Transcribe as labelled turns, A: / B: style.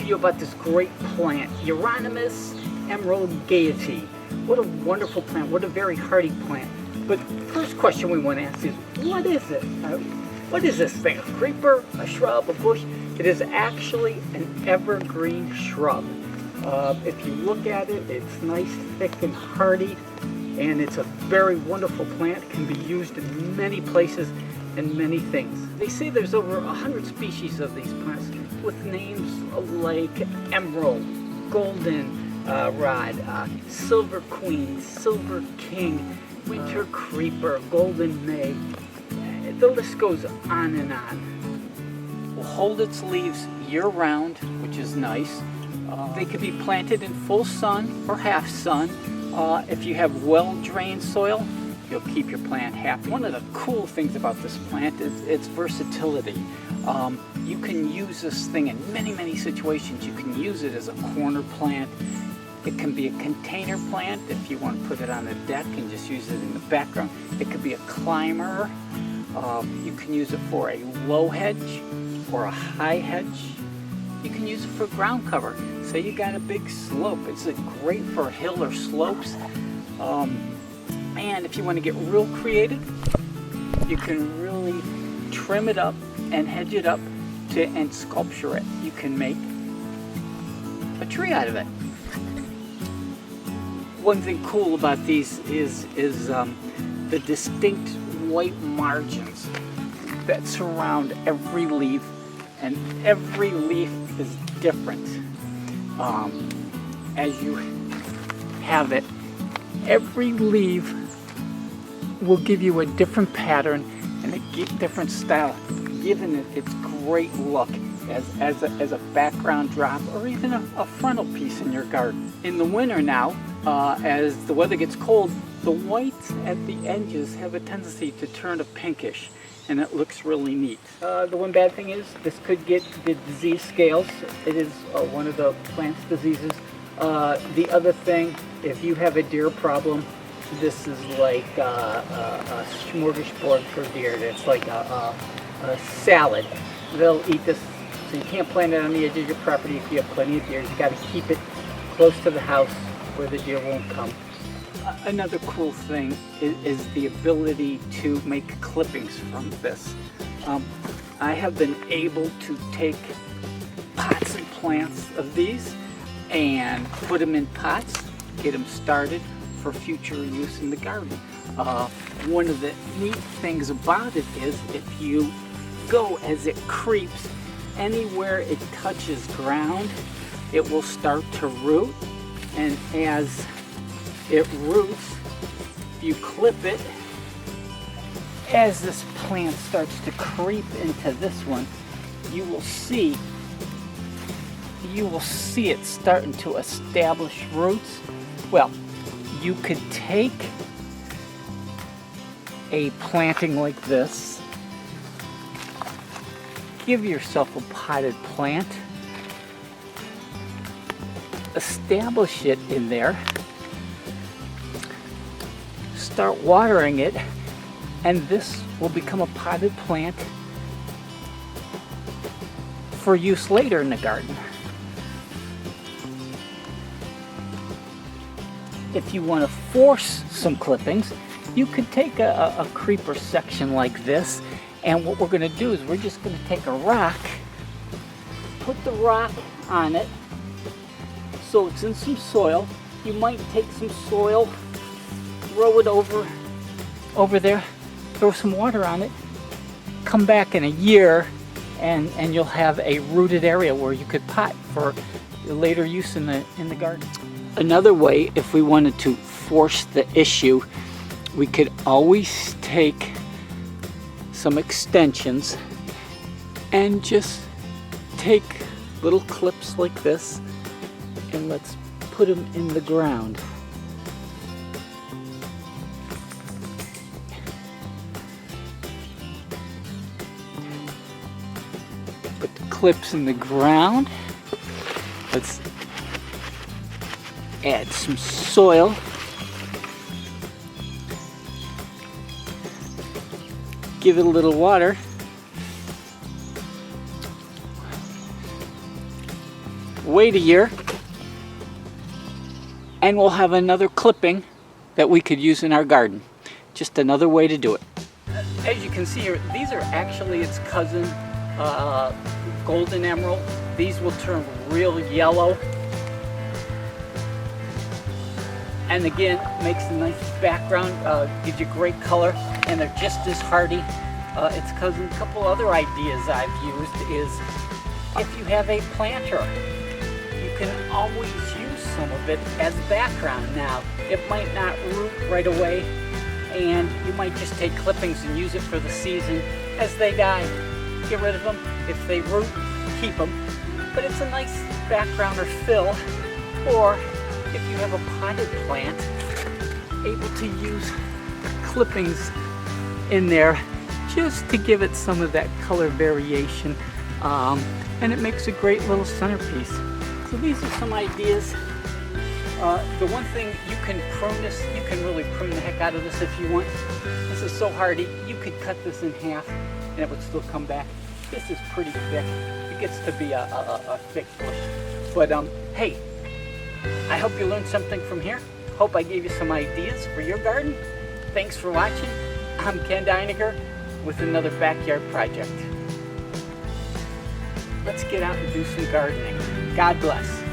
A: you about this great plant, Euonymus Emerald Gaiety. What a wonderful plant, what a very hardy plant. But the first question we want to ask is, what is it? What is this thing, a creeper, a shrub, a bush? It is actually an evergreen shrub. If you look at it, it's nice, thick, and hardy, and it's a very wonderful plant. It can be used in many places and many things. They say there's over 100 species of these plants with names like emerald, golden rod, silver queen, silver king, winter creeper, golden may. The list goes on and on. Will hold its leaves year-round, which is nice. They could be planted in full sun or half sun. If you have well-drained soil, you'll keep your plant happy. One of the cool things about this plant is its versatility. You can use this thing in many, many situations. You can use it as a corner plant. It can be a container plant if you want to put it on a deck and just use it in the background. It could be a climber. You can use it for a low hedge or a high hedge. You can use it for ground cover. Say you got a big slope. It's great for a hill or slopes. And if you want to get real creative, you can really trim it up and hedge it up and sculpture it. You can make a tree out of it. One thing cool about these is the distinct white margins that surround every leaf, and every leaf is different. As you have it, every leaf will give you a different pattern and a different style, giving it its great look as a background drop or even a frontal piece in your garden. In the winter now, as the weather gets cold, the whites at the edges have a tendency to turn to pinkish, and it looks really neat. The one bad thing is this could get the disease scales. It is one of the plant's diseases. The other thing, if you have a deer problem, this is like a smorgasbord for deer. It's like a salad. They'll eat this, so you can't plant it on the edge of your property if you have plenty of deer. You got to keep it close to the house where the deer won't come. Another cool thing is the ability to make clippings from this. I have been able to take pots and plants of these and put them in pots, get them started for future use in the garden. One of the neat things about it is if you go as it creeps, anywhere it touches ground, it will start to root, and as it roots, if you clip it, as this plant starts to creep into this one, you will see it starting to establish roots. Well, you could take a planting like this, give yourself a potted plant, establish it in there, start watering it, and this will become a potted plant for use later in the garden. If you want to force some clippings, you could take a creeper section like this, and what we're going to do is we're just going to take a rock, put the rock on it so it's in some soil. You might take some soil, throw it over there, throw some water on it, come back in a year, and you'll have a rooted area where you could pot for later use in the garden. Another way, if we wanted to force the issue, we could always take some extensions and just take little clips like this and let's put them in the ground. Put the clips in the ground. Let's add some soil. Give it a little water. wait a year, and we'll have another clipping that we could use in our garden. Just another way to do it. As you can see here, these are actually its cousin, golden emerald. These will turn real yellow. And again, makes a nice background, gives you great color, and they're just as hardy. Its cousin, a couple other ideas I've used is, if you have a planter, you can always use some of it as background. Now, it might not root right away, and you might just take clippings and use it for the season. As they die, get rid of them. If they root, keep them. But it's a nice background or fill. Or if you have a potted plant, able to use clippings in there just to give it some of that color variation. And it makes a great little centerpiece. So these are some ideas. The one thing, you can prune this, you can really prune the heck out of this if you want. This is so hardy, you could cut this in half and it would still come back. This is pretty thick. It gets to be a thick bush. But hey, I hope you learned something from here. Hope I gave you some ideas for your garden. Thanks for watching. I'm Ken Deininger with another backyard project. Let's get out and do some gardening. God bless.